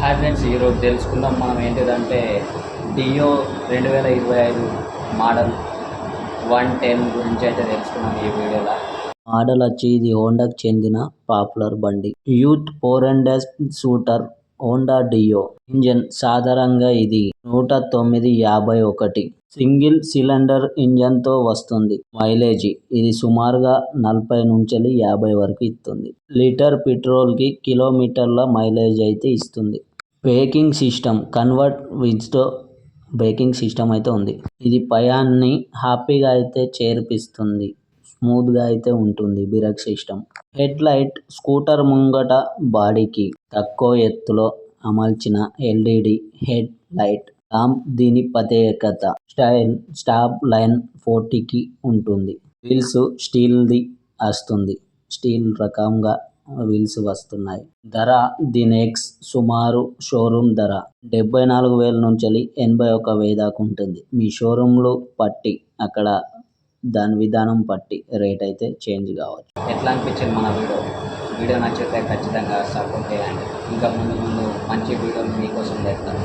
Hi friends, ఈరోజు తెలుసుకుందాం మనం ఏంటిదంటే డియో 2025 మోడల్ 110 గురించి అయితే తెలుసుకున్నాం ఈ వీడియోలో. మోడల్ వచ్చి ఇది హోండాకు చెందిన పాపులర్ బండి. యూత్ 4 షూటర్ హోండా డియో. ఇంజన్ సాధారణంగా ఇది 109-51 సింగిల్ సిలిండర్ ఇంజన్ తో వస్తుంది. మైలేజీ ఇది సుమారుగా 40-50 వరకు ఇస్తుంది. లీటర్ పెట్రోల్ కి కిలోమీటర్ల మైలేజ్ అయితే ఇస్తుంది. బ్రేకింగ్ సిస్టమ్ కన్వర్ట్ విజ్డో బ్రేకింగ్ సిస్టమ్ అయితే ఉంది. ఇది పయాన్ని హ్యాపీగా అయితే చేర్పిస్తుంది. స్మూత్ గా అయితే ఉంటుంది break system. Head light scooter ముంగట బాడీకి తక్కువ ఎత్తులో అమర్చిన ఎల్ఈడి హెడ్ లైట్ ల్యాంప్ దీని ప్రత్యేకత. స్టైల్ స్టాప్ లైన్ 40కి ఉంటుంది. వీల్స్ స్టీల్ ది వస్తుంది. స్టీల్ రకంగా వీల్స్ వస్తున్నాయి. ధర దీని ఎక్స్ సుమారు షోరూమ్ ధర 74,000 నుంచి 81,000 దాకా ఉంటుంది. మీ షోరూంలో పట్టి అక్కడ దాని విధానం పట్టి రేట్ అయితే చేంజ్ కావచ్చు. ఎట్లా అనిపించింది మన వీడియో నచ్చితే ఖచ్చితంగా సపోర్ట్ చేయండి. ఇంకా ముందు మంచి వీడియోలు మీకోసం చేస్తాను.